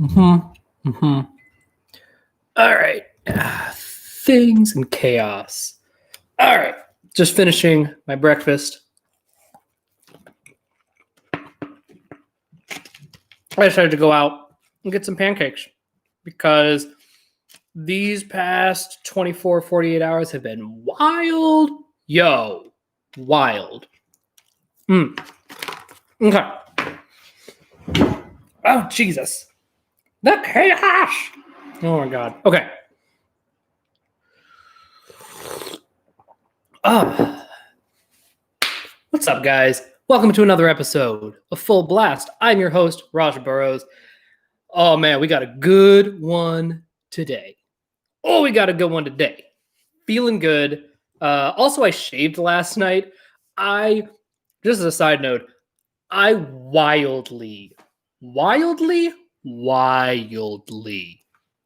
All right. Things and chaos. All right. Just finishing my breakfast. I decided to go out and get some pancakes because these past 24, 48 hours have been wild. Wild. Okay. Oh, Jesus. The chaos. Oh, my God. Okay. What's up, guys? Welcome to another episode of Full Blast. I'm your host, Raj Burrows. Oh, man, we got a good one today. Feeling good. Also, I shaved last night. Just as a side note, I wildly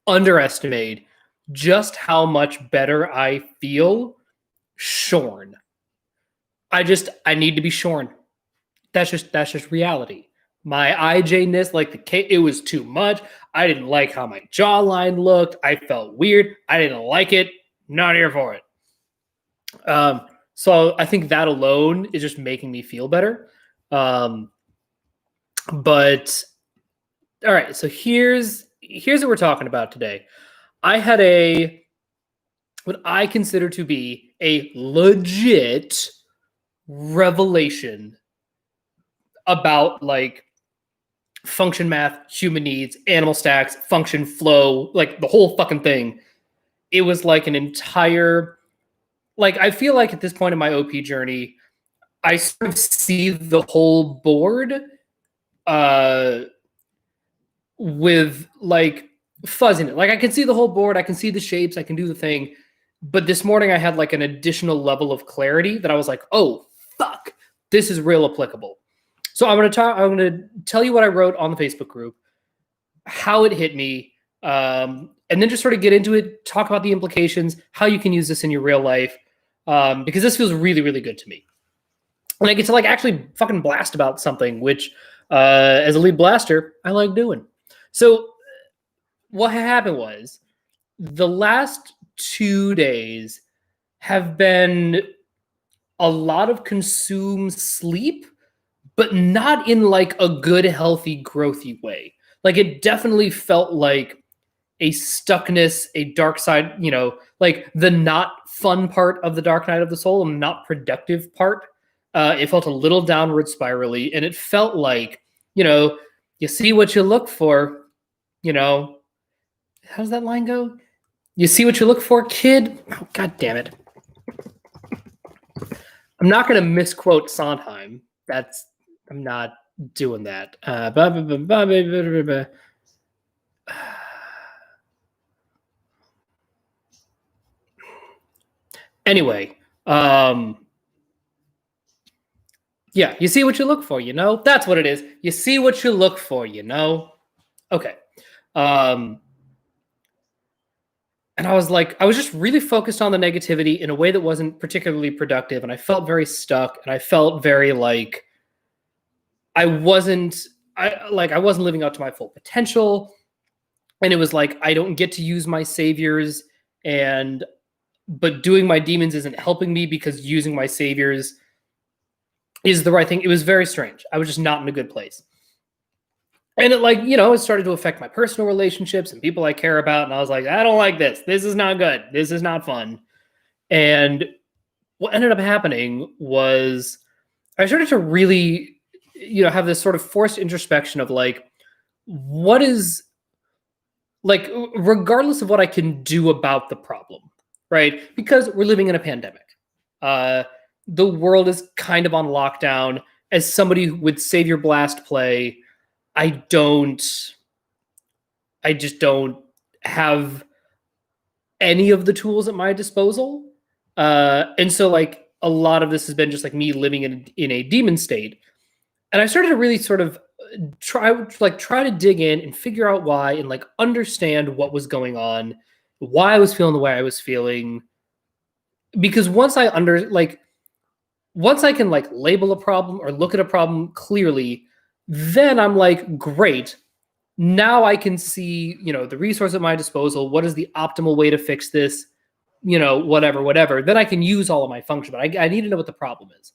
underestimate just how much better I feel shorn. I need to be shorn. That's just reality. My IJ-ness, it was too much. I didn't like how my jawline looked. I felt weird. I didn't like it. Not here for it. So I think that alone is just making me feel better. But all right, so here's what we're talking about today. I had what I consider to be a legit revelation about function math, human needs, animal stacks, function flow, the whole fucking thing. It was like an entire, I feel like at this point in my OP journey, I sort of see the whole board with fuzzing it. I can see the whole board, I can see the shapes, I can do the thing. But this morning I had an additional level of clarity that I was like, oh, fuck, this is real applicable. So I'm going to tell you what I wrote on the Facebook group, how it hit me, and then just sort of get into it, talk about the implications, how you can use this in your real life, because this feels really, really good to me. And I get to actually fucking blast about something, which as a lead blaster, I like doing. So what happened was the last 2 days have been a lot of consume sleep, but not in a good, healthy, growthy way. It definitely felt like a stuckness, a dark side, the not fun part of the dark night of the soul and not productive part. It felt a little downward spirally, and it felt like, you see what you look for, how does that line go? You see what you look for, kid? Oh, God damn it. I'm not going to misquote Sondheim. I'm not doing that. Anyway, yeah, you see what you look for, That's what it is. You see what you look for, Okay. And I was just really focused on the negativity in a way that wasn't particularly productive. And I felt very stuck. And I felt very I wasn't living up to my full potential. And it was I don't get to use my saviors, but doing my demons isn't helping me because using my saviors is the right thing. It was very strange. I was just not in a good place. And it it started to affect my personal relationships and people I care about. And I was like, I don't like this. This is not good. This is not fun. And what ended up happening was I started to really, have this sort of forced introspection of what is regardless of what I can do about the problem, right? Because we're living in a pandemic. The world is kind of on lockdown. As somebody with Savior Blast play, I just don't have any of the tools at my disposal. And so a lot of this has been just me living in a demon state. And I started to really sort of try to dig in and figure out why and understand what was going on, why I was feeling the way I was feeling. Because once I can label a problem or look at a problem clearly, then I'm great. now I can see, the resource at my disposal. What is the optimal way to fix this? Whatever. Then I can use all of my function, but I need to know what the problem is.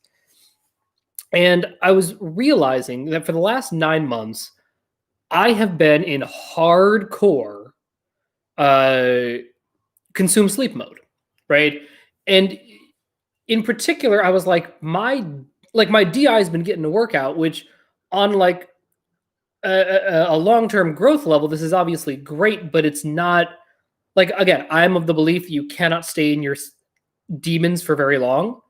And I was realizing that for the last 9 months, I have been in hardcore consume sleep mode, right? And in particular, I was like, my DI has been getting a workout, which on like a long-term growth level, this is obviously great, but it's not like, again, I'm of the belief you cannot stay in your demons for very long.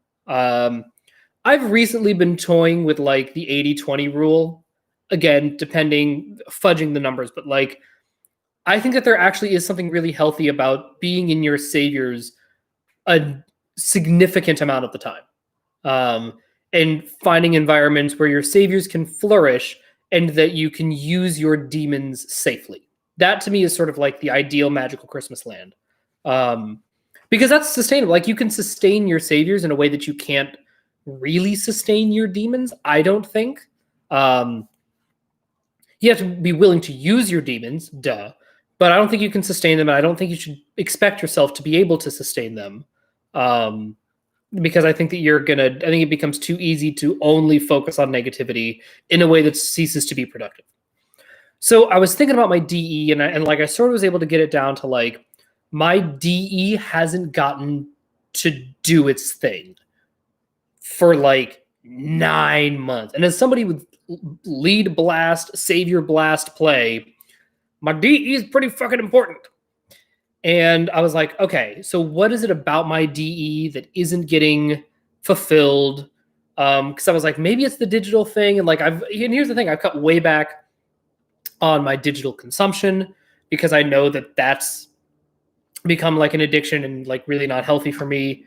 I've recently been toying with like the 80-20 rule, again, fudging the numbers, but like, I think that there actually is something really healthy about being in your saviors a significant amount of the time, and finding environments where your saviors can flourish and that you can use your demons safely. That to me is sort of like the ideal magical Christmas land, because that's sustainable. Like, you can sustain your saviors in a way that you can't really sustain your demons, I don't think. You have to be willing to use your demons, duh, but I don't think you can sustain them, and I don't think you should expect yourself to be able to sustain them, because I think that I think it becomes too easy to only focus on negativity in a way that ceases to be productive. So I was thinking about my DE, and I sort of was able to get it down to like, my DE hasn't gotten to do its thing for like 9 months. And as somebody with lead blast, savior blast play, my DE is pretty fucking important. And I was like, okay, so what is it about my DE that isn't getting fulfilled? Because I was like, maybe it's the digital thing. And here's the thing, I've cut way back on my digital consumption because I know that that's become like an addiction and like really not healthy for me.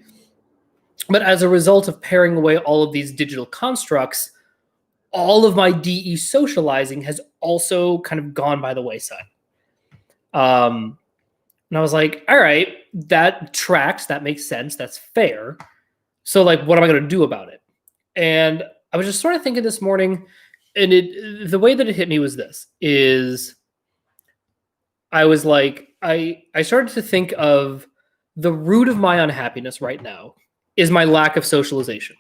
But as a result of paring away all of these digital constructs, all of my DE socializing has also kind of gone by the wayside. And I was like, all right, that tracks, that makes sense, that's fair. So like, what am I going to do about it? And I was just sort of thinking this morning, and the way that it hit me was this, is I was like, I started to think of the root of my unhappiness right now is my lack of socialization.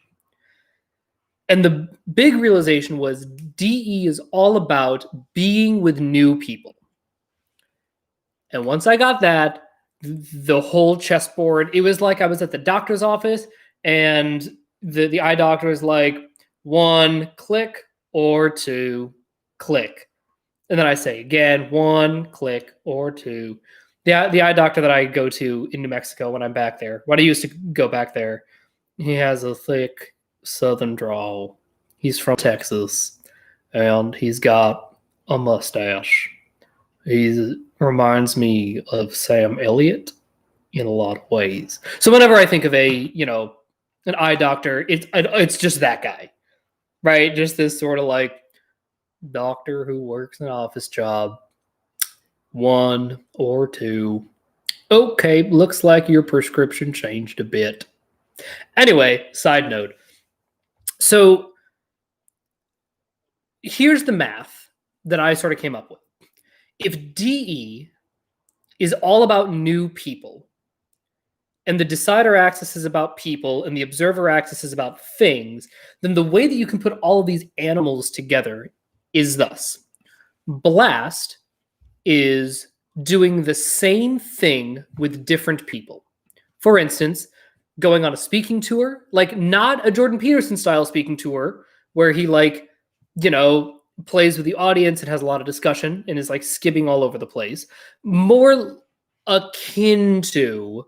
And the big realization was DE is all about being with new people. And once I got that, the whole chessboard, it was like I was at the doctor's office and the eye doctor was like, 1 click or 2 click. And then I say again, 1 click or 2. The eye doctor that I go to in New Mexico when I'm back there, when I used to go back there, he has a thick southern drawl. He's from Texas, and he's got a mustache. He reminds me of Sam Elliott in a lot of ways. So whenever I think of an eye doctor, it's just that guy, right? Just this sort of like doctor who works an office job. 1 or 2. Okay, looks like your prescription changed a bit. Anyway, side note. So here's the math that I sort of came up with. If DE is all about new people, and the decider axis is about people, and the observer axis is about things, then the way that you can put all of these animals together is thus. Blast is doing the same thing with different people. For instance, going on a speaking tour, like not a Jordan Peterson style speaking tour where he plays with the audience and has a lot of discussion and is like skipping all over the place. More akin to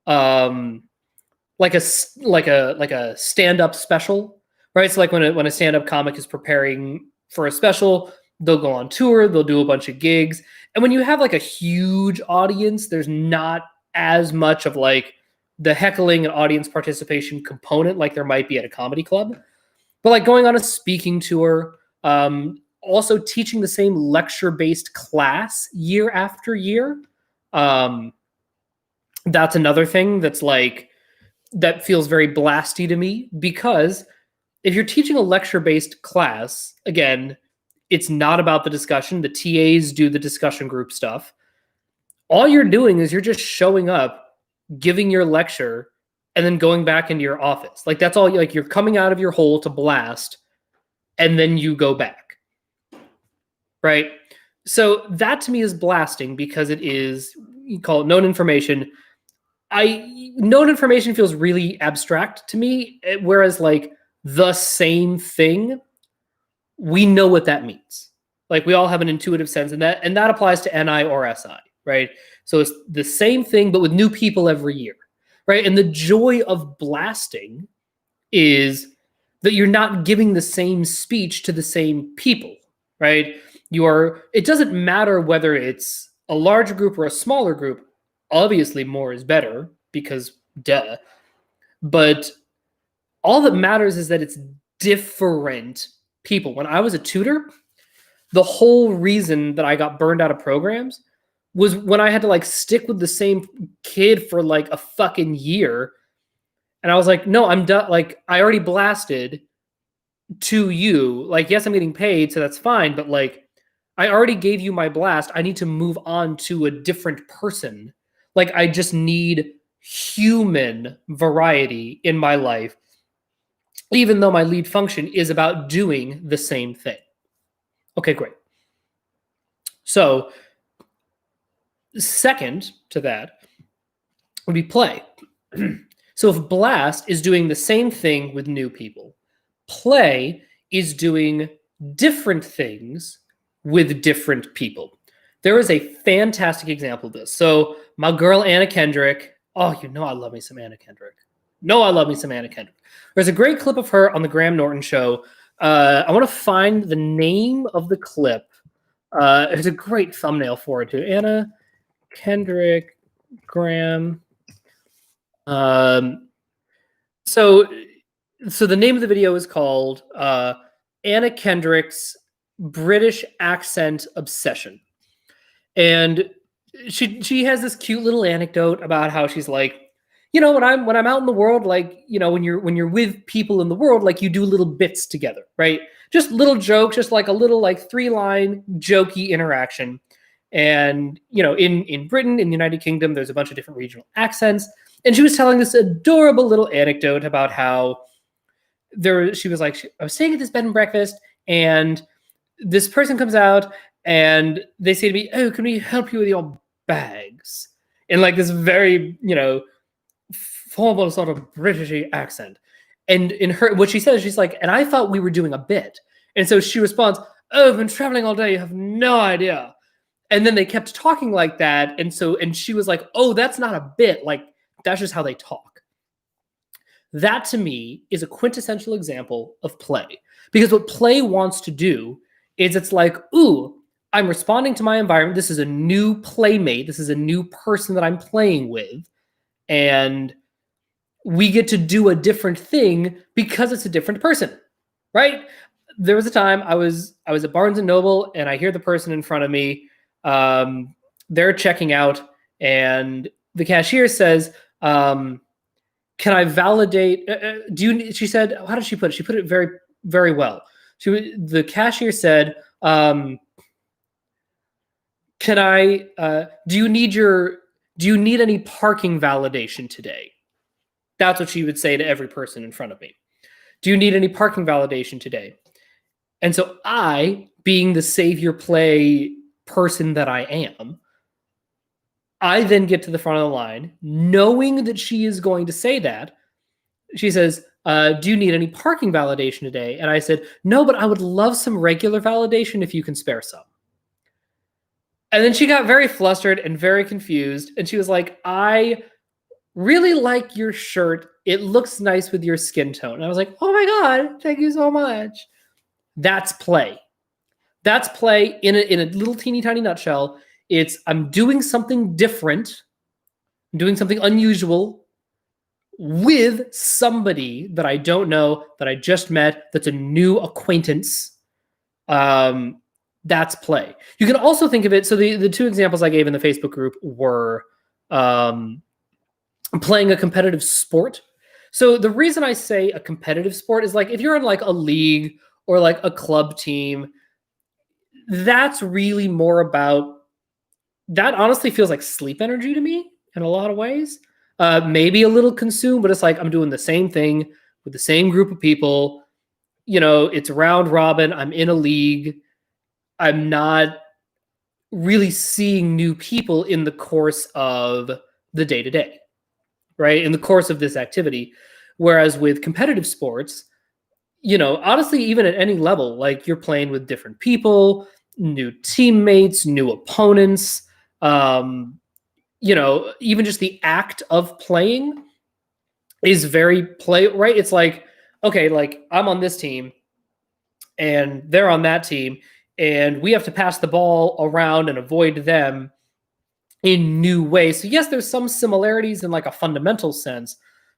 like a stand-up special, right? So like when a stand-up comic is preparing for a special, they'll go on tour, they'll do a bunch of gigs. And when you have like a huge audience, there's not as much of like the heckling and audience participation component like there might be at a comedy club. But like going on a speaking tour, also teaching the same lecture-based class year after year. That's another thing that's like, that feels very blasty to me, because if you're teaching a lecture-based class, again, It's not about the discussion. The TAs do the discussion group stuff. All you're doing is you're just showing up, giving your lecture, and then going back into your office. Like that's all. Like you're coming out of your hole to blast, and then you go back. Right? So that to me is blasting because it is, you call it known information. Known information feels really abstract to me, whereas like the same thing, we know what that means. Like we all have an intuitive sense, and that applies to NI or SI, right? So it's the same thing, but with new people every year, right? And the joy of blasting is that you're not giving the same speech to the same people, right? It doesn't matter whether it's a larger group or a smaller group. Obviously, more is better because duh. But all that matters is that it's different people. When I was a tutor, the whole reason that I got burned out of programs was when I had to like stick with the same kid for like a fucking year. And I was like, no, I'm done. Like I already blasted to you. Like, yes, I'm getting paid, so that's fine. But like, I already gave you my blast. I need to move on to a different person. Like, I just need human variety in my life, even though my lead function is about doing the same thing. Okay, great. So, second to that would be play. So if blast is doing the same thing with new people, play is doing different things with different people. There is a fantastic example of this. So my girl Anna Kendrick, oh, you know I love me some Anna Kendrick. There's a great clip of her on the Graham Norton show. I want to find the name of the clip. There's a great thumbnail for it too. Anna Kendrick, Graham. So the name of the video is called Anna Kendrick's British Accent Obsession. And she has this cute little anecdote about how she's like, you know, when I'm out in the world, like, you know, when you're with people in the world, like you do little bits together, right? Just little jokes, just like a little like 3-line jokey interaction. And, you know, in Britain, in the United Kingdom, there's a bunch of different regional accents. And she was telling this adorable little anecdote about how she was like, I was staying at this bed and breakfast, and this person comes out and they say to me, oh, can we help you with your bags? In like this very, you know, formal sort of British accent. And in her, what she says, she's like, and I thought we were doing a bit. And so she responds, oh, I've been traveling all day. You have no idea. And then they kept talking like that. And she was like, oh, that's not a bit. Like, that's just how they talk. That to me is a quintessential example of play. Because what play wants to do is it's like, ooh, I'm responding to my environment. This is a new playmate. This is a new person that I'm playing with. And we get to do a different thing because it's a different person, right? There was a time I was at Barnes & Noble, and I hear the person in front of me. They're checking out, and the cashier says, can I validate? She said, how did she put it? She put it very, very well. The cashier said, can I, do you need any parking validation today? That's what she would say to every person in front of me. Do you need any parking validation today? And so I, being the savior play person that I am, I then get to the front of the line, knowing that she is going to say that. She says, do you need any parking validation today? And I said, no, but I would love some regular validation if you can spare some. And then she got very flustered and very confused. And she was like, I really like your shirt. It looks nice with your skin tone. And I was like, oh my God, thank you so much. That's play. That's play in a little teeny tiny nutshell. It's I'm doing something different, I'm doing something unusual with somebody that I don't know, that I just met, that's a new acquaintance. That's play. You can also think of it. So the two examples I gave in the Facebook group were playing a competitive sport. So the reason I say a competitive sport is like if you're in like a league or like a club team, that's really more about, that honestly feels like sleep energy to me in a lot of ways. Maybe a little consumed, but it's like I'm doing the same thing with the same group of people. It's round robin. I'm in a league. I'm not really seeing new people in the course of the day to day, right? In the course of this activity. Whereas with competitive sports, honestly, even at any level, like you're playing with different people, new teammates, new opponents, even just the act of playing is very right? It's like, okay, like I'm on this team and they're on that team, and we have to pass the ball around and avoid them in new ways. So yes, there's some similarities in like a fundamental sense,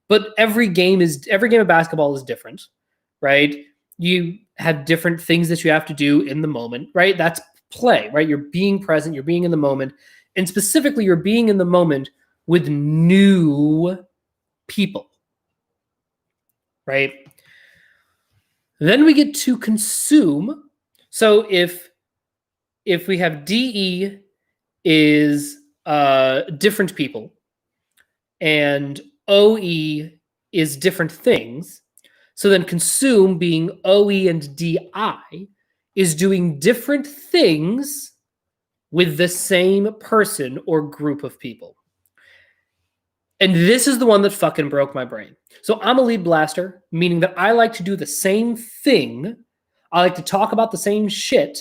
but every game of basketball is different, right? You have different things that you have to do in the moment, right? That's play, right? You're being present, you're being in the moment, and specifically you're being in the moment with new people, right? Then we get to consume. So if we have DE is different people and OE is different things, so then consume, being OE and DI, is doing different things with the same person or group of people. And this is the one that fucking broke my brain. So I'm a lead blaster, meaning that I like to do the same thing. I like to talk about the same shit,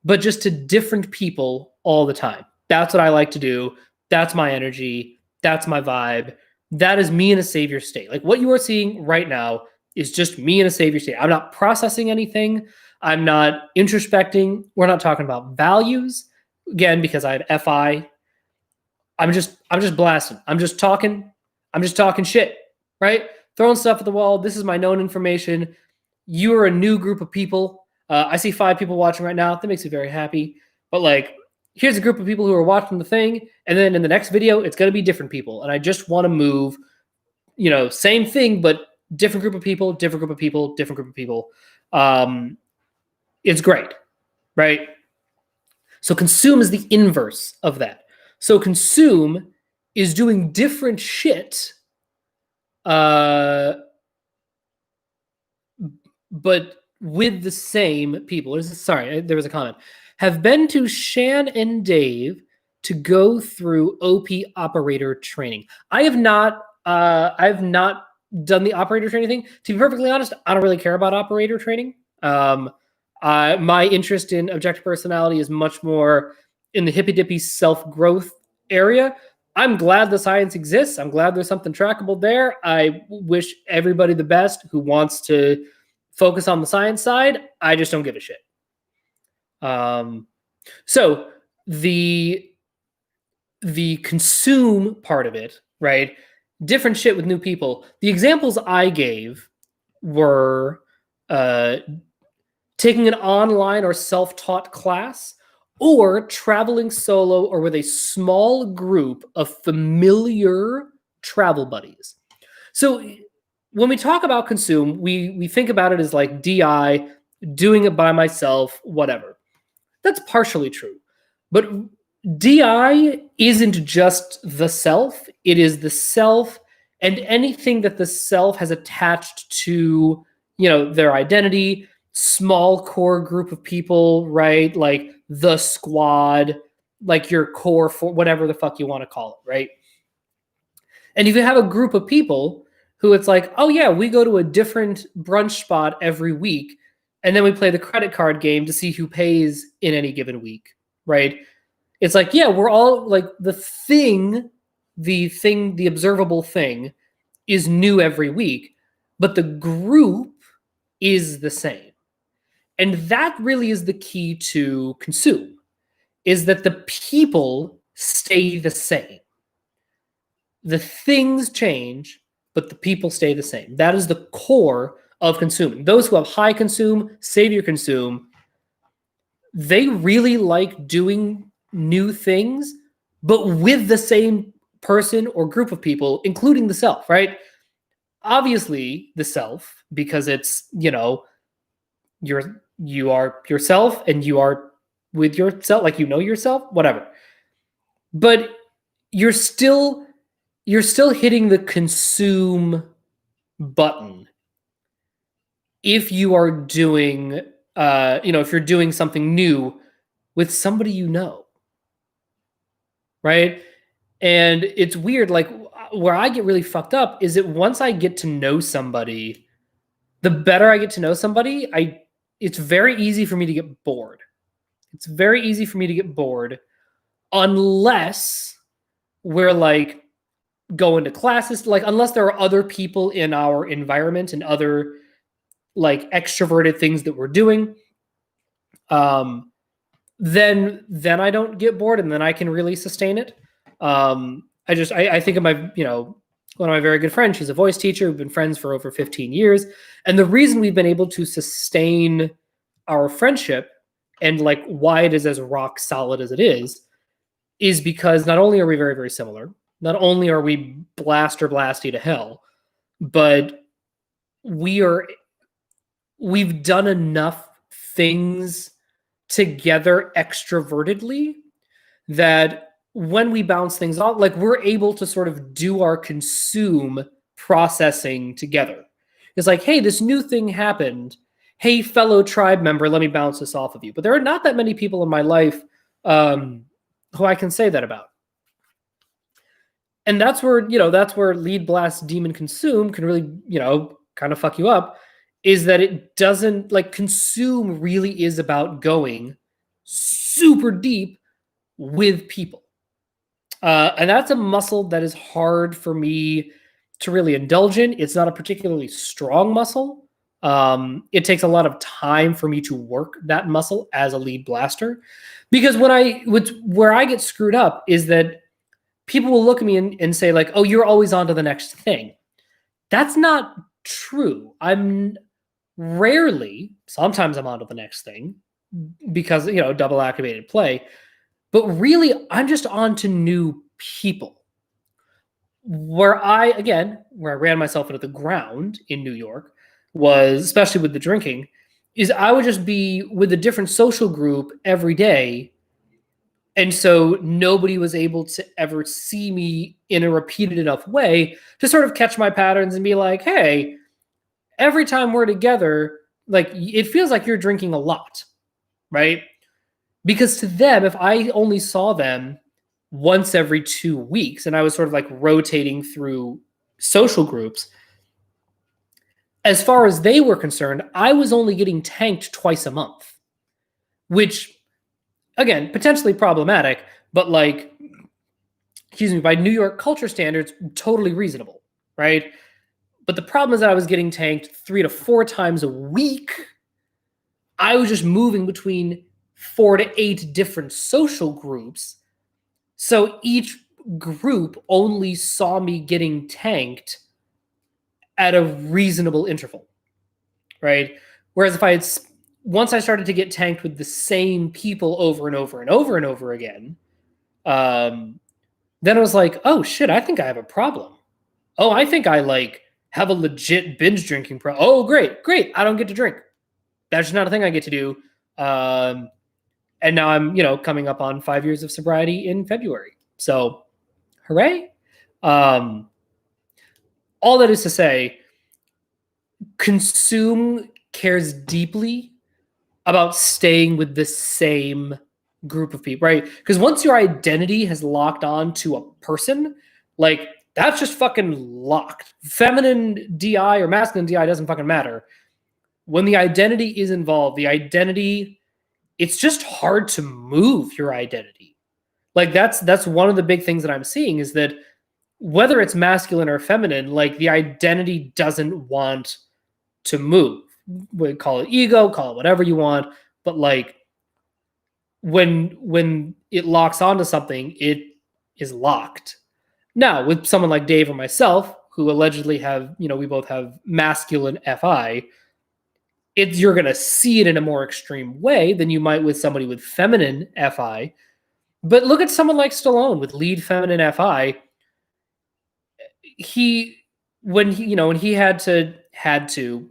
but just to different people all the time. That's what I like to do. That's my energy. That's my vibe. That is me in a savior state. Like what you are seeing right now is just me in a savior state. I'm not processing anything. I'm not introspecting. We're not talking about values. Again, because I have FI. I'm just blasting. I'm just talking shit, right? Throwing stuff at the wall. This is my known information. You are a new group of people. I see 5 people watching right now. That makes me very happy. But like, here's a group of people who are watching the thing, and then in the next video, it's going to be different people. And I just want to move, same thing, but different group of people, different group of people, different group of people. It's great, right? So consume is the inverse of that. So consume is doing different shit, but with the same people. Sorry, there was a comment. Have been to Shan and Dave to go through OP operator training. I have not. I've not done the operator training thing. To be perfectly honest, I don't really care about operator training. My interest in objective personality is much more in the hippy dippy self-growth area. I'm glad the science exists. I'm glad there's something trackable there. I wish everybody the best who wants to focus on the science side. I just don't give a shit. So the consume part of it, right? Different shit with new people. The examples I gave were taking an online or self-taught class, or traveling solo or with a small group of familiar travel buddies. So when we talk about consume, we think about it as like DI, doing it by myself, whatever. That's partially true. But DI isn't just the self. It is the self and anything that the self has attached to, their identity, small core group of people, right? Like the squad, like your core for whatever the fuck you want to call it, right? And if you have a group of people who it's like, oh yeah, we go to a different brunch spot every week, and then we play the credit card game to see who pays in any given week, right? It's like, yeah, we're all like the observable thing is new every week, but the group is the same. And that really is the key to consume, is that the people stay the same. The things change, but the people stay the same. That is the core of consuming. Those who have high consume, savior consume, they really like doing new things, but with the same person or group of people, including the self, right? Obviously, the self, because it's, you are yourself and you are with yourself, like you know yourself, whatever. But you're still hitting the consume button if you are doing if you're doing something new with somebody you know, right? And it's weird, like where I get really fucked up is that once I get to know somebody, the better I get to know somebody, it's very easy for me to get bored. It's very easy for me to get bored unless we're like going to classes, like unless there are other people in our environment and other like extroverted things that we're doing. Then I don't get bored, and then I can really sustain it. I think of my, one of my very good friends. She's a voice teacher. We've been friends for over 15 years. And the reason we've been able to sustain our friendship and like why it is as rock solid as it is because not only are we very, very similar, not only are we blasty to hell, but we've done enough things together extrovertedly that when we bounce things off, like we're able to sort of do our consume processing together. It's like, hey, this new thing happened. Hey, fellow tribe member, let me bounce this off of you. But there are not that many people in my life who I can say that about. And that's where lead, blast, demon, consume can really, kind of fuck you up, is that it doesn't, like, consume really is about going super deep with people. And that's a muscle that is hard for me to really indulge in. It's not a particularly strong muscle. It takes a lot of time for me to work that muscle as a lead blaster, because where I get screwed up is that people will look at me and say like, oh, you're always on to the next thing. That's not true. Sometimes I'm on to the next thing because, double activated play, but really I'm just on to new people. Where I ran myself into the ground in New York was, especially with the drinking, is I would just be with a different social group every day. And so nobody was able to ever see me in a repeated enough way to sort of catch my patterns and be like, hey, every time we're together, like, it feels like you're drinking a lot, right? Because to them, if I only saw them once every 2 weeks and I was sort of like rotating through social groups, as far as they were concerned, I was only getting tanked twice a month, which, again, potentially problematic, but like, by New York culture standards, totally reasonable, right? But the problem is that I was getting tanked 3 to 4 times a week. I was just moving between 4 to 8 different social groups. So each group only saw me getting tanked at a reasonable interval, right? Whereas once I started to get tanked with the same people over and over and over and over again, then I was like, oh shit, I think I have a problem. Oh, I think I like have a legit binge drinking problem. Oh, great. I don't get to drink. That's just not a thing I get to do. And now I'm, coming up on 5 years of sobriety in February. So, hooray. All that is to say, consume cares deeply about staying with the same group of people, right? Because once your identity has locked on to a person, like, that's just fucking locked. Feminine DI or masculine DI doesn't fucking matter. When the identity is involved, it's just hard to move your identity. Like, that's one of the big things that I'm seeing, is that whether it's masculine or feminine, like, the identity doesn't want to move. We call it ego, call it whatever you want, but like, when it locks onto something, it is locked. Now, with someone like Dave or myself, who allegedly have, we both have masculine FI, you're going to see it in a more extreme way than you might with somebody with feminine FI. But look at someone like Stallone with lead feminine FI. When he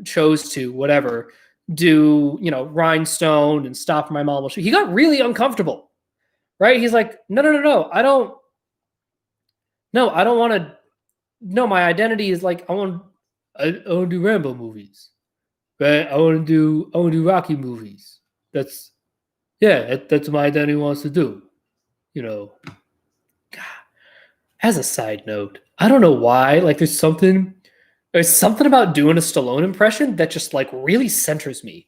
chose to, whatever, do, you know, Rhinestone and Stop My Mom Will Shoot. He got really uncomfortable, right? He's like, no, I don't want to. No, my identity is like I want to do Rambo movies, right? I want to do Rocky movies. That's that's what my identity wants to do. You know, God. As a side note, I don't know why. Like, there's something about doing a Stallone impression that just like really centers me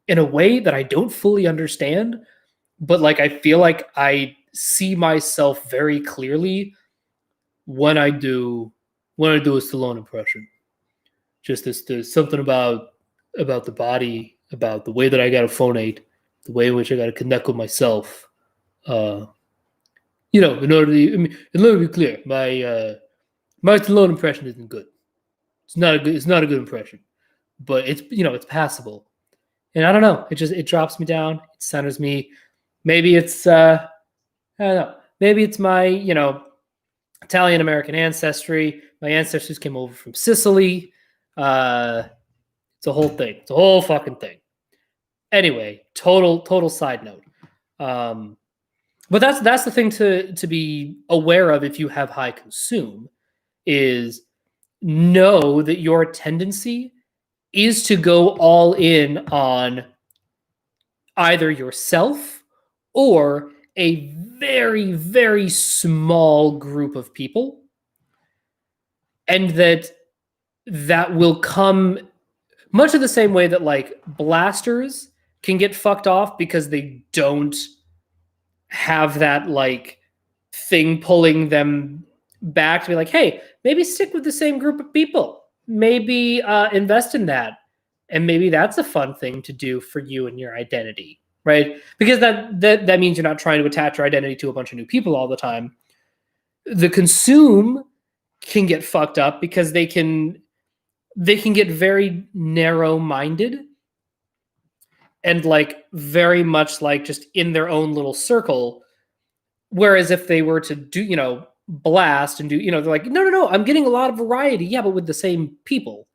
in a way that I don't fully understand, but like I feel like I see myself very clearly when I do a Stallone impression. Just this, there's something about the body, about the way that I got to phonate, the way in which I got to connect with myself. You know, in order to be clear, my Stallone impression isn't good. It's not a good impression, but it's, you know, it's passable. And I don't know, it drops me down, it centers me. Maybe it's I don't know. Maybe it's my, you know, Italian American ancestry. My ancestors came over from Sicily. It's a whole thing. It's a whole fucking thing. Anyway, total side note. But that's the thing to be aware of if you have high consume, is know that your tendency is to go all in on either yourself or a very, very small group of people, and that will come much of the same way that like blasters can get fucked off because they don't have that like thing pulling them back to be like, hey, maybe stick with the same group of people, maybe invest in that, and maybe that's a fun thing to do for you and your identity, right? Because that means you're not trying to attach your identity to a bunch of new people all the time. The consume can get fucked up because they can get very narrow-minded and like very much like just in their own little circle. Whereas if they were to do, you know, blast and do, you know, they're like, no, I'm getting a lot of variety. Yeah, but with the same people.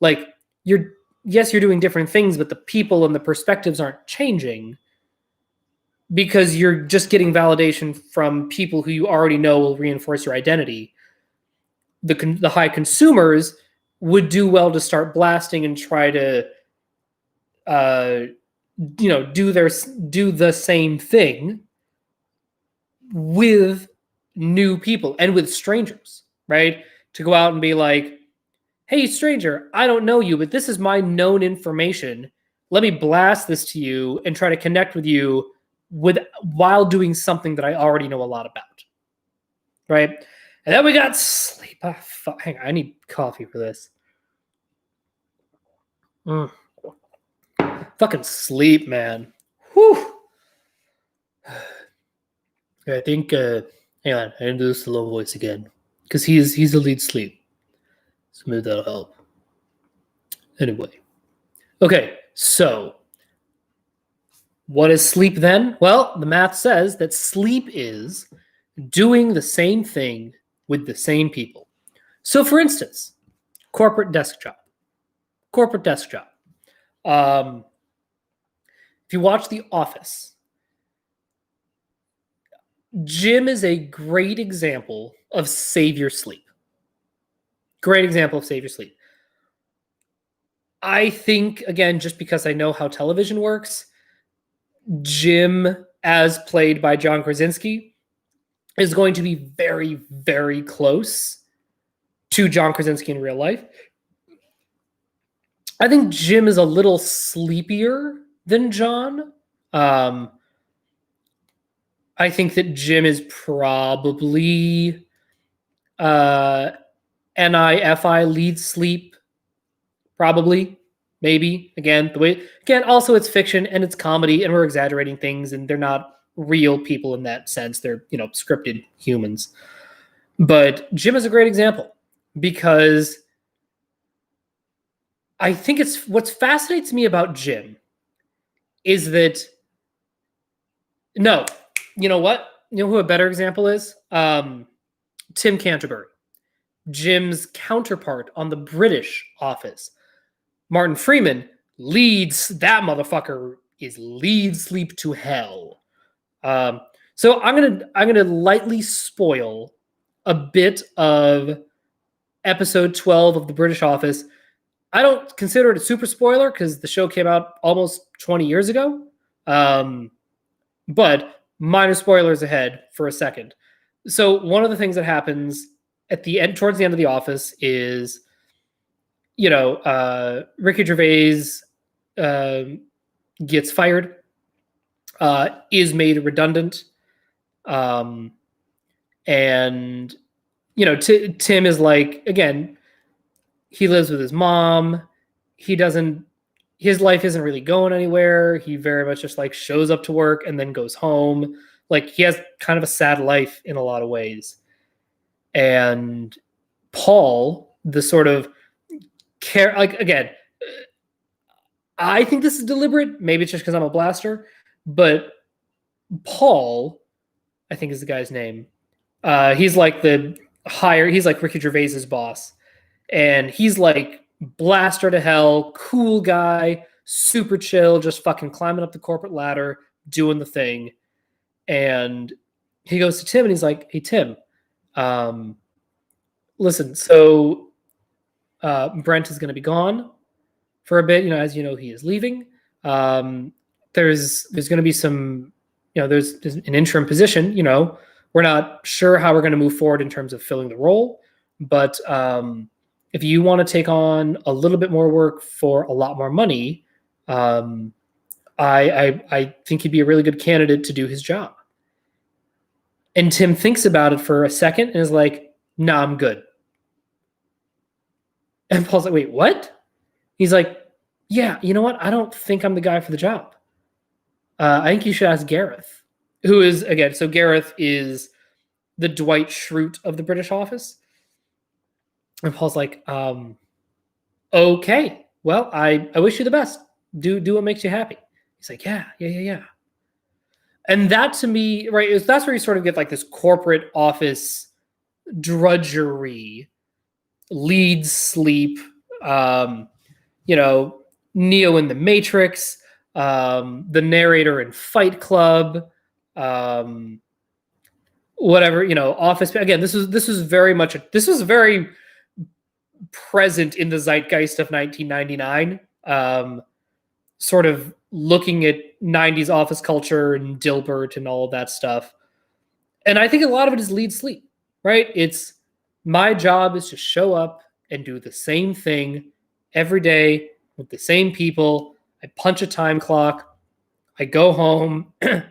Like, you're doing different things, but the people and the perspectives aren't changing because you're just getting validation from people who you already know will reinforce your identity. The high consumers would do well to start blasting and try to you know, do the same thing with new people and with strangers, right? To go out and be like, hey, stranger, I don't know you, but this is my known information. Let me blast this to you and try to connect with you while doing something that I already know a lot about, right? And then we got sleep. Hang on, I need coffee for this. Fucking sleep, man. Whew. I think, hang on, I didn't do this low voice again because he's the lead sleep. So maybe that'll help. Anyway. Okay, so what is sleep then? Well, the math says that sleep is doing the same thing with the same people. So for instance, corporate desk job. If you watch The Office, Jim is a great example of save your sleep. Great example of save your sleep. I think, again, just because I know how television works, Jim, as played by John Krasinski, is going to be very, very close to John Krasinski in real life. I think Jim is a little sleepier than John. I think that Jim is probably NIFI lead sleep. Probably, maybe. Again, also it's fiction and it's comedy and we're exaggerating things and they're not real people in that sense. They're, you know, scripted humans. But Jim is a great example because I think it's what fascinates me about Jim is that you know what? You know who a better example is? Tim Canterbury, Jim's counterpart on the British Office. Martin Freeman that motherfucker is lead sleep to hell. So I'm gonna lightly spoil a bit of episode 12 of The British Office. I don't consider it a super spoiler because the show came out almost 20 years ago. But minor spoilers ahead for a second. So one of the things that happens at the end, towards the end of The Office, is Ricky Gervais gets fired, is made redundant, and Tim is like, again, he lives with his mom. His life isn't really going anywhere. He very much just like shows up to work and then goes home. Like he has kind of a sad life in a lot of ways. And Paul, the sort of again, I think this is deliberate. Maybe it's just because I'm a blaster, but Paul, I think is the guy's name. He's like he's like Ricky Gervais's boss. And he's like blaster to hell, cool guy, super chill, just fucking climbing up the corporate ladder, doing the thing. And he goes to Tim and he's like, hey, Tim, listen, so Brent is going to be gone for a bit. As you know, he is leaving. There's going to be some, there's an interim position. We're not sure how we're going to move forward in terms of filling the role, but if you want to take on a little bit more work for a lot more money, I think he'd be a really good candidate to do his job. And Tim thinks about it for a second and is like, nah, I'm good. And Paul's like, wait, what? He's like, yeah, you know what? I don't think I'm the guy for the job. I think you should ask Gareth, who is, again, so Gareth is the Dwight Schrute of the British Office. And Paul's like, okay, well, I wish you the best. Do what makes you happy. He's like, yeah. And that to me, right, that's where you sort of get like this corporate office drudgery, lead sleep, Neo in The Matrix, the narrator in Fight Club, whatever, Office. Again, this was very present in the zeitgeist of 1999, sort of looking at 90s office culture and Dilbert and all of that stuff. And I think a lot of it is lead sleep, right? It's my job is to show up and do the same thing every day with the same people. I punch a time clock. I go home. I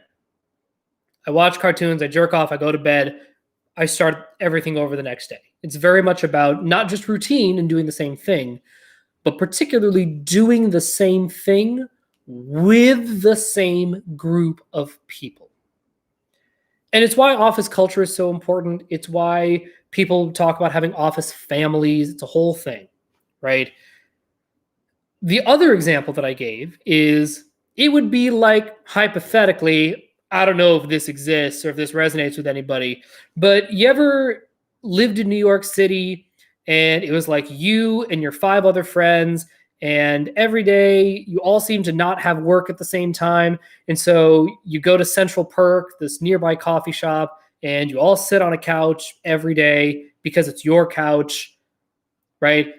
watch cartoons. I jerk off. I go to bed. I start everything over the next day. It's very much about not just routine and doing the same thing, but particularly doing the same thing with the same group of people. And it's why office culture is so important. It's why people talk about having office families. It's a whole thing, right? The other example that I gave is it would be like, hypothetically, I don't know if this exists or if this resonates with anybody, but you ever lived in New York City and it was like you and your 5 other friends, and every day you all seem to not have work at the same time. And so you go to Central Perk, this nearby coffee shop, and you all sit on a couch every day because it's your couch, right?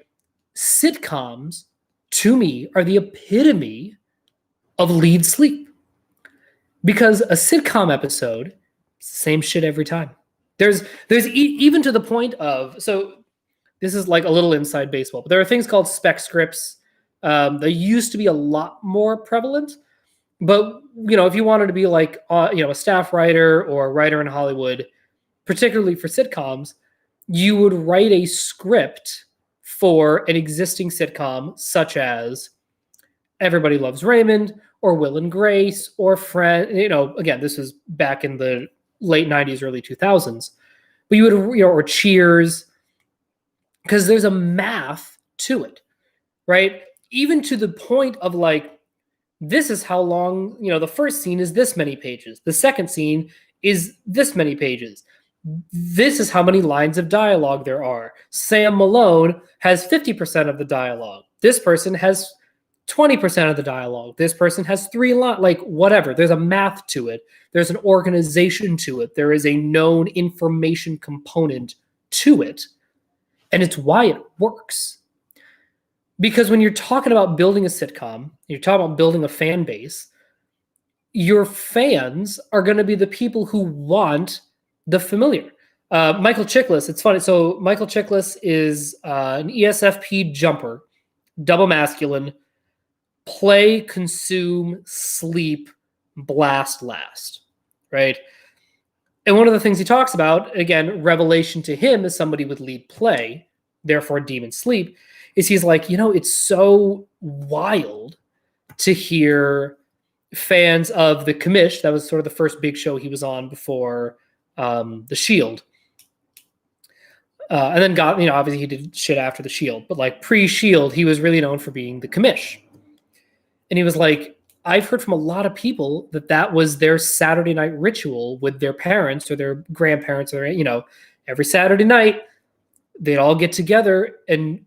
Sitcoms, to me, are the epitome of lead sleep. Because a sitcom episode, same shit every time. There's even to the point of, so this is like a little inside baseball, but there are things called spec scripts. They used to be a lot more prevalent, but if you wanted to be like a staff writer or a writer in Hollywood, particularly for sitcoms, you would write a script for an existing sitcom, such as Everybody Loves Raymond or Will and Grace or Friends. Again, this is back in the late 90s, early 2000s. But you would, or Cheers, because there's a math to it, right? Even to the point of like, this is how long, the first scene is this many pages. The second scene is this many pages. This is how many lines of dialogue there are. Sam Malone has 50% of the dialogue. This person has 20% of the dialogue. This person has 3 lines, like whatever. There's a math to it. There's an organization to it. There is a known information component to it. And it's why it works. Because when you're talking about building a sitcom, you're talking about building a fan base, your fans are going to be the people who want the familiar. Michael Chiklis, it's funny. So Michael Chiklis is an ESFP jumper, double masculine, play, consume, sleep, blast, last, right? And one of the things he talks about, again, revelation to him as somebody with lead play, therefore demon sleep, is he's like, it's so wild to hear fans of The Commish, that was sort of the first big show he was on before The Shield. And then obviously he did shit after The Shield, but like pre-Shield, he was really known for being The Commish. And he was like, I've heard from a lot of people that was their Saturday night ritual with their parents or their grandparents, or, every Saturday night, they'd all get together and,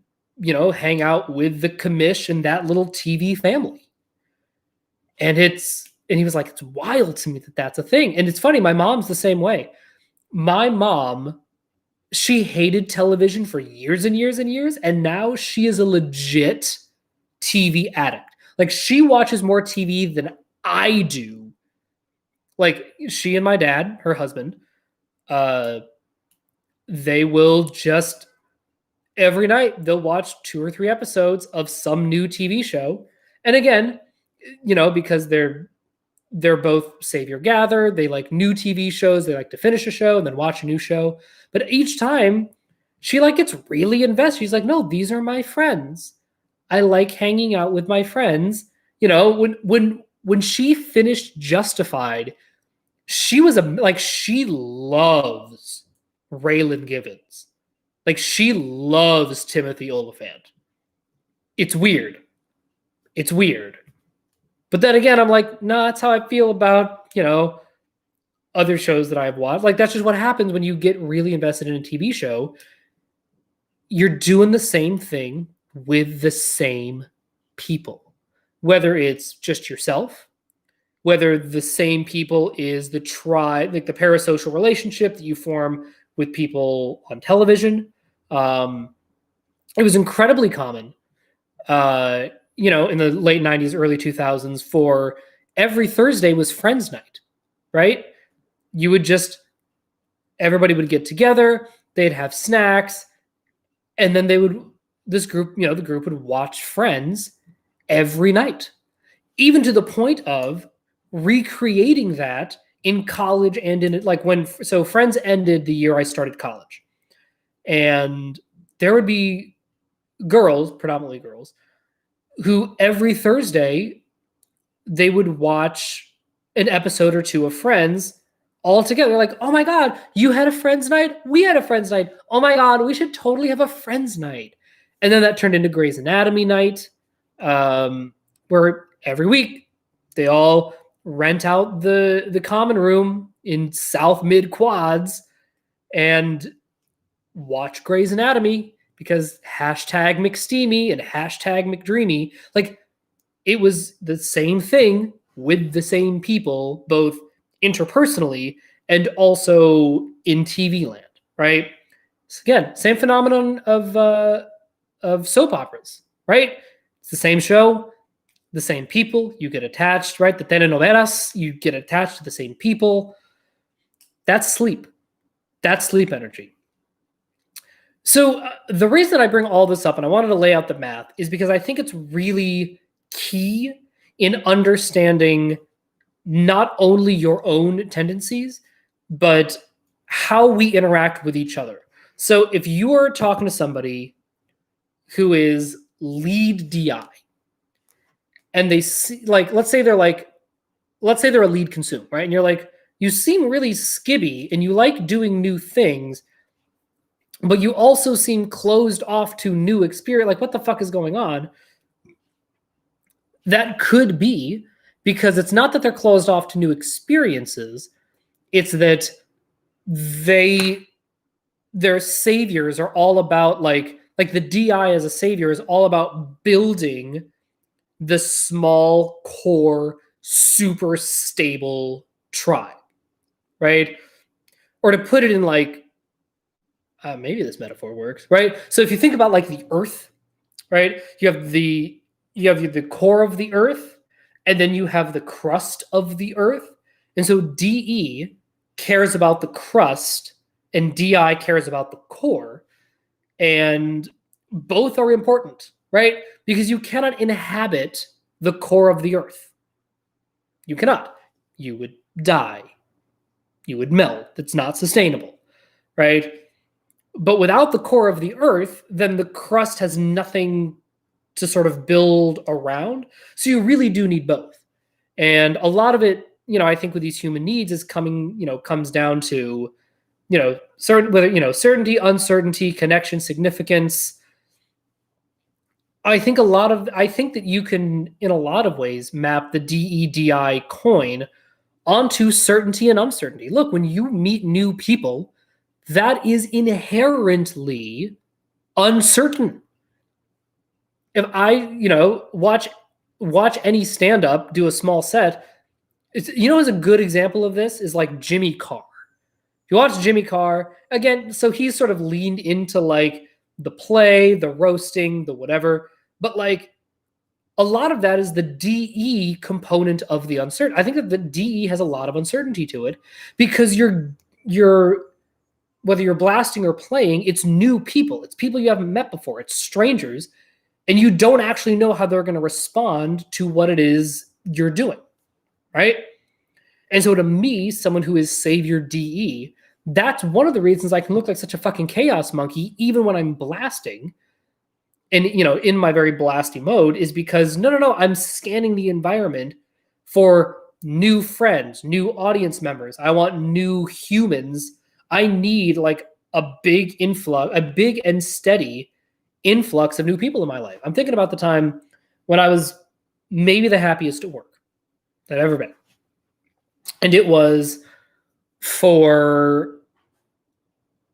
hang out with The Commish and that little TV family. And he was like, it's wild to me that that's a thing. And it's funny, my mom's the same way. My mom, she hated television for years and years and years, and now she is a legit TV addict. Like, she watches more TV than I do. Like, she and my dad, her husband, they will just, every night, they'll watch 2 or 3 episodes of some new TV show. And again, because they're both Savior Gather, they like new TV shows, they like to finish a show and then watch a new show. But each time, she gets really invested. She's like, no, these are my friends. I like hanging out with my friends. When she finished Justified, she was she loves Raylan Givens. Like, she loves Timothy Olyphant. It's weird. But then again, I'm like, nah, that's how I feel about, other shows that I've watched. Like, that's just what happens when you get really invested in a TV show. You're doing the same thing with the same people, whether it's just yourself, whether the same people is the tribe, like the parasocial relationship that you form with people on television. It was incredibly common, in the late 90s, early 2000s, for every Thursday was Friends Night, right? Everybody would get together, they'd have snacks, and then the group would watch Friends every night, even to the point of recreating that in college and in it. So Friends ended the year I started college, and there would be girls, predominantly girls, who every Thursday they would watch an episode or 2 of Friends all together. Like, oh my God, you had a Friends night? We had a Friends night. Oh my God, we should totally have a Friends night. And then that turned into Grey's Anatomy night, where every week they all rent out the common room in South Mid Quads and watch Grey's Anatomy, because hashtag McSteamy and hashtag McDreamy. Like, it was the same thing with the same people, both interpersonally and also in TV land, right? So again, same phenomenon of soap operas, right? It's the same show, the same people, you get attached, right? The telenovelas, you get attached to the same people. That's sleep. That's sleep energy. So the reason I bring all this up, and I wanted to lay out the math, is because I think it's really key in understanding not only your own tendencies, but how we interact with each other. So if you are talking to somebody who is lead DI, and they see, let's say they're a lead consume, right? And you're like, you seem really skibby and you like doing new things, but you also seem closed off to new experience. Like, what the fuck is going on? That could be because it's not that they're closed off to new experiences. It's that their saviors are all about like the DI as a savior is all about building the small core, super stable tribe, right? Or to put it in like, maybe this metaphor works, right? So if you think about like the earth, right? You have the core of the earth, and then you have the crust of the earth. And so DE cares about the crust and DI cares about the core. And both are important, right? Because you cannot inhabit the core of the earth. You cannot. You would die. You would melt. That's not sustainable, right? But without the core of the earth, then the crust has nothing to sort of build around. So you really do need both. And a lot of it, I think with these human needs is comes down to, certainty, uncertainty, connection, significance. I think that you can, in a lot of ways, map the DEDI coin onto certainty and uncertainty. Look, when you meet new people, that is inherently uncertain. If I, watch any stand-up, do a small set, it's, as a good example of this is like Jimmy Carr. If you watch Jimmy Carr, again, so he's sort of leaned into like the play, the roasting, the whatever, but like a lot of that is the DE component of the uncertain. I think that the DE has a lot of uncertainty to it because you're whether you're blasting or playing, it's new people. It's people you haven't met before. It's strangers. And you don't actually know how they're going to respond to what it is you're doing, right? And so to me, someone who is Savior DE, that's one of the reasons I can look like such a fucking chaos monkey, even when I'm blasting. And, in my very blasty mode is because, no, I'm scanning the environment for new friends, new audience members. I want new humans. I need like a big influx, a big and steady influx of new people in my life. I'm thinking about the time when I was maybe the happiest at work that I've ever been. And it was for,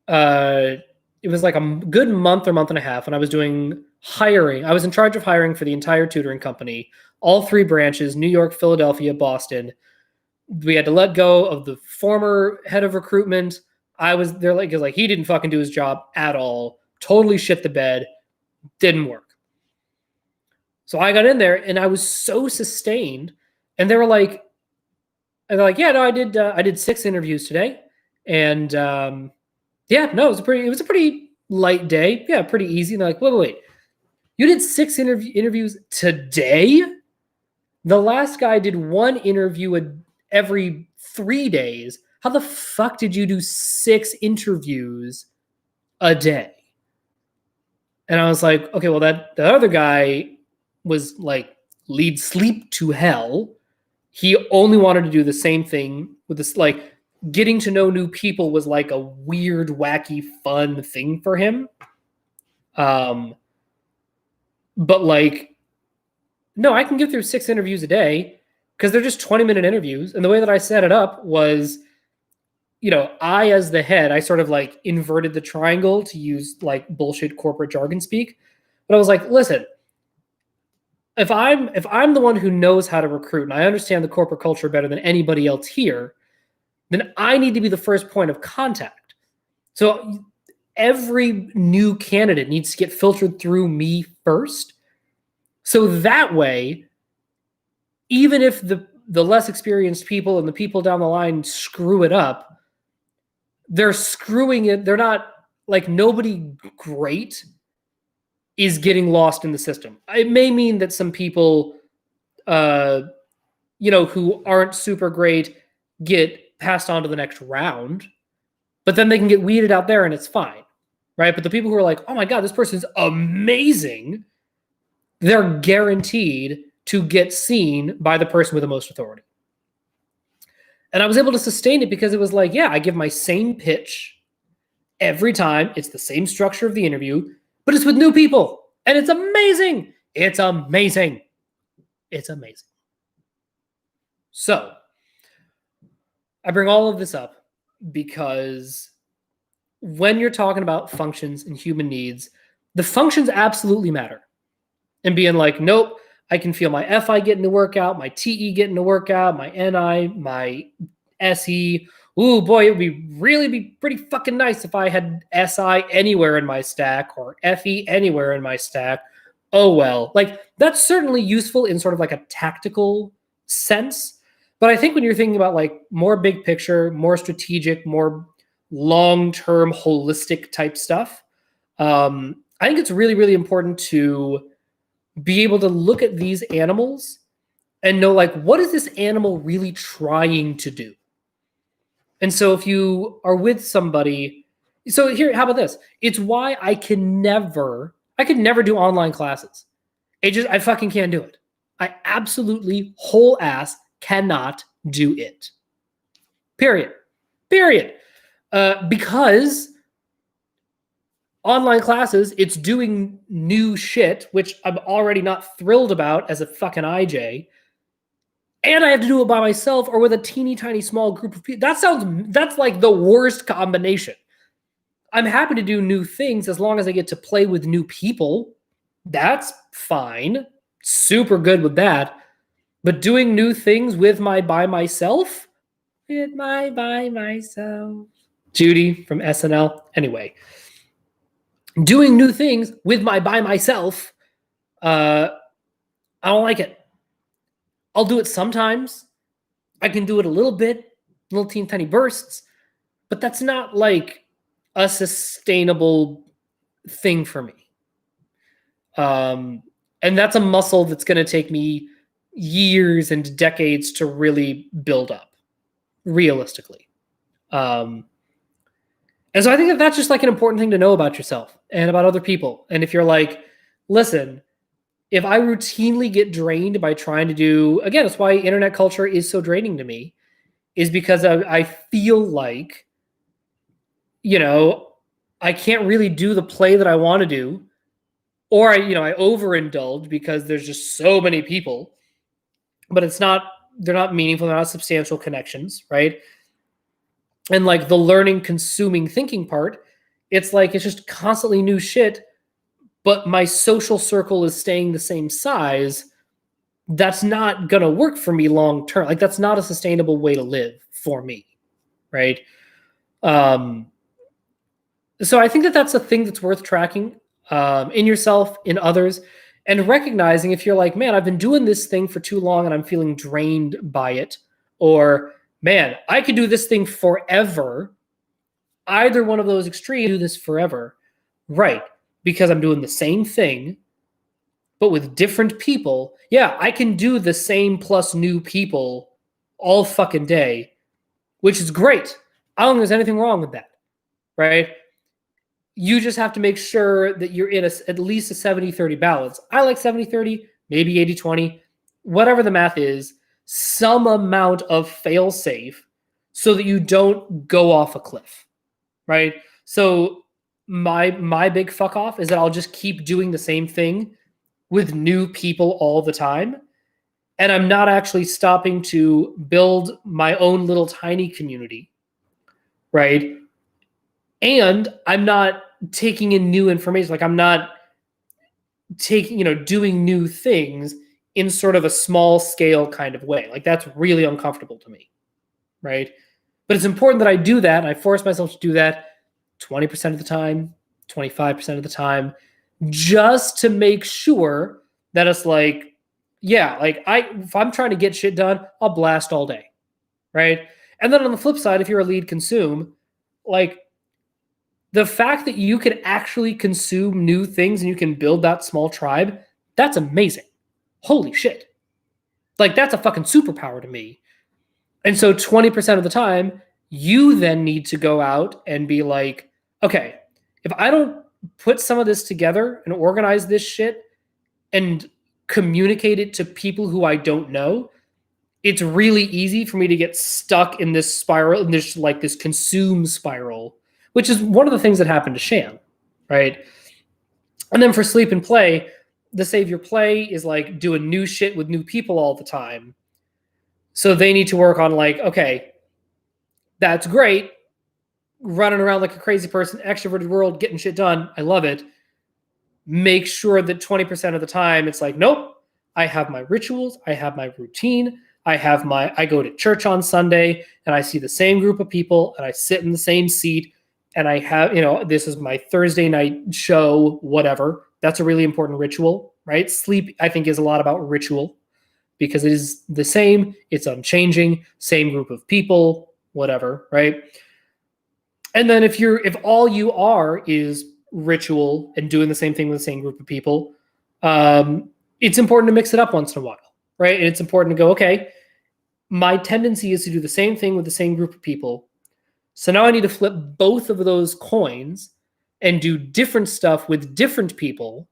it was like a good month or month and a half when I was doing hiring. I was in charge of hiring for the entire tutoring company, all 3 branches, New York, Philadelphia, Boston. We had to let go of the former head of recruitment. They're like, he didn't fucking do his job at all. Totally shit the bed. Didn't work. So I got in there and I was so sustained. And they're like, yeah, no, I did 6 interviews today. And it was a pretty light day. Yeah, pretty easy. And they're like, wait. You did 6 interviews today? The last guy did 1 interview every 3 days. How the fuck did you do 6 interviews a day? And I was like, okay, well, the other guy was like lead sleep to hell. He only wanted to do the same thing with this, like getting to know new people was like a weird, wacky, fun thing for him. But like, no, I can get through 6 interviews a day because they're just 20-minute interviews. And the way that I set it up was, I, as the head, I sort of like inverted the triangle to use like bullshit corporate jargon speak. But I was like, listen, if I'm the one who knows how to recruit and I understand the corporate culture better than anybody else here, then I need to be the first point of contact. So every new candidate needs to get filtered through me first. So that way, even if the less experienced people and the people down the line screw it up, they're screwing it. They're not like nobody great is getting lost in the system. It may mean that some people, who aren't super great get passed on to the next round, but then they can get weeded out there and it's fine, right? But the people who are like, oh my God, this person's amazing, they're guaranteed to get seen by the person with the most authority. And I was able to sustain it because it was like, yeah, I give my same pitch every time. It's the same structure of the interview, but it's with new people. And it's amazing. It's amazing. It's amazing. So I bring all of this up because when you're talking about functions and human needs, the functions absolutely matter. And being like, nope, I can feel my FI getting to work out, my TE getting to work out, my NI, my SE. Ooh, boy, it would be pretty fucking nice if I had SI anywhere in my stack or FE anywhere in my stack. Oh, well. Like, that's certainly useful in sort of like a tactical sense. But I think when you're thinking about like more big picture, more strategic, more long-term holistic type stuff, I think it's really, really important to be able to look at these animals and know, like, what is this animal really trying to do? And so if you are with somebody, so here, how about this? It's why I could never do online classes. I fucking can't do it. I absolutely whole ass cannot do it. Period. Because online classes, it's doing new shit, which I'm already not thrilled about as a fucking IJ. And I have to do it by myself or with a teeny tiny small group of people. That's like the worst combination. I'm happy to do new things as long as I get to play with new people. That's fine. Super good with that. But doing new things by myself? Judy from SNL. Anyway, doing new things by myself, I don't like it. I'll do it sometimes. I can do it a little bit, little teeny tiny bursts, but that's not like a sustainable thing for me. And that's a muscle that's going to take me years and decades to really build up, realistically. And so I think that's just like an important thing to know about yourself and about other people. And if you're like, listen, if I routinely get drained by trying to do, again, that's why internet culture is so draining to me, is because I feel like, I can't really do the play that I want to do, or I overindulge because there's just so many people, but they're not meaningful, they're not substantial connections, right? And like the learning, consuming, thinking part, it's like it's just constantly new shit, but my social circle is staying the same size. That's not going to work for me long term. Like that's not a sustainable way to live for me, right? So I think that's a thing that's worth tracking in yourself, in others, and recognizing if you're like, man, I've been doing this thing for too long and I'm feeling drained by it, or man, I could do this thing forever. Either one of those extremes, do this forever, right? Because I'm doing the same thing, but with different people. Yeah, I can do the same plus new people all fucking day, which is great. I don't think there's anything wrong with that, right? You just have to make sure that you're in at least a 70-30 balance. I like 70-30, maybe 80-20, whatever the math is, some amount of fail safe so that you don't go off a cliff, right? So my big fuck off is that I'll just keep doing the same thing with new people all the time. And I'm not actually stopping to build my own little tiny community, right? And I'm not taking in new information. Like I'm not doing new things in sort of a small scale kind of way. Like that's really uncomfortable to me, right? But it's important that I do that. And I force myself to do that 20% of the time, 25% of the time, just to make sure that it's like, yeah, like if I'm trying to get shit done, I'll blast all day, right? And then on the flip side, if you're a lead consume, like the fact that you can actually consume new things and you can build that small tribe, that's amazing. Holy shit. Like that's a fucking superpower to me. And so 20% of the time, you then need to go out and be like, okay, if I don't put some of this together and organize this shit and communicate it to people who I don't know, it's really easy for me to get stuck in this spiral, in this consume spiral, which is one of the things that happened to Sham, right? And then for sleep and play, the save your play is like doing new shit with new people all the time. So they need to work on like, okay, that's great. Running around like a crazy person, extroverted world, getting shit done. I love it. Make sure that 20% of the time it's like, nope, I have my rituals, I have my routine, I go to church on Sunday and I see the same group of people and I sit in the same seat and I have, this is my Thursday night show, whatever. That's a really important ritual, right? Sleep, I think, is a lot about ritual because it is the same, it's unchanging, same group of people, whatever, right? And then if all you are is ritual and doing the same thing with the same group of people, it's important to mix it up once in a while, right? And it's important to go, okay, my tendency is to do the same thing with the same group of people. So now I need to flip both of those coins and do different stuff with different people,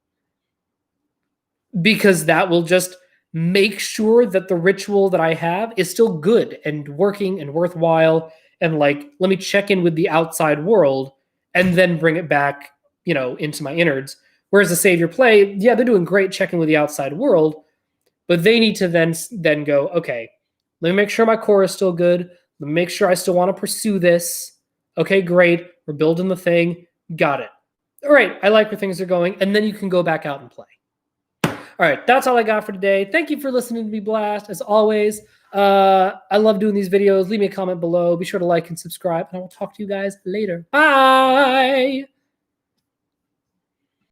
because that will just make sure that the ritual that I have is still good and working and worthwhile. And like, let me check in with the outside world and then bring it back, into my innards. Whereas the Savior play, yeah, they're doing great checking with the outside world, but they need to then go, okay, let me make sure my core is still good. Let me make sure I still want to pursue this. Okay, great. We're building the thing. Got it. All right, I like where things are going. And then you can go back out and play. All right, that's all I got for today. Thank you for listening to me blast. As always, I love doing these videos. Leave me a comment below. Be sure to like and subscribe, and I will talk to you guys later. Bye.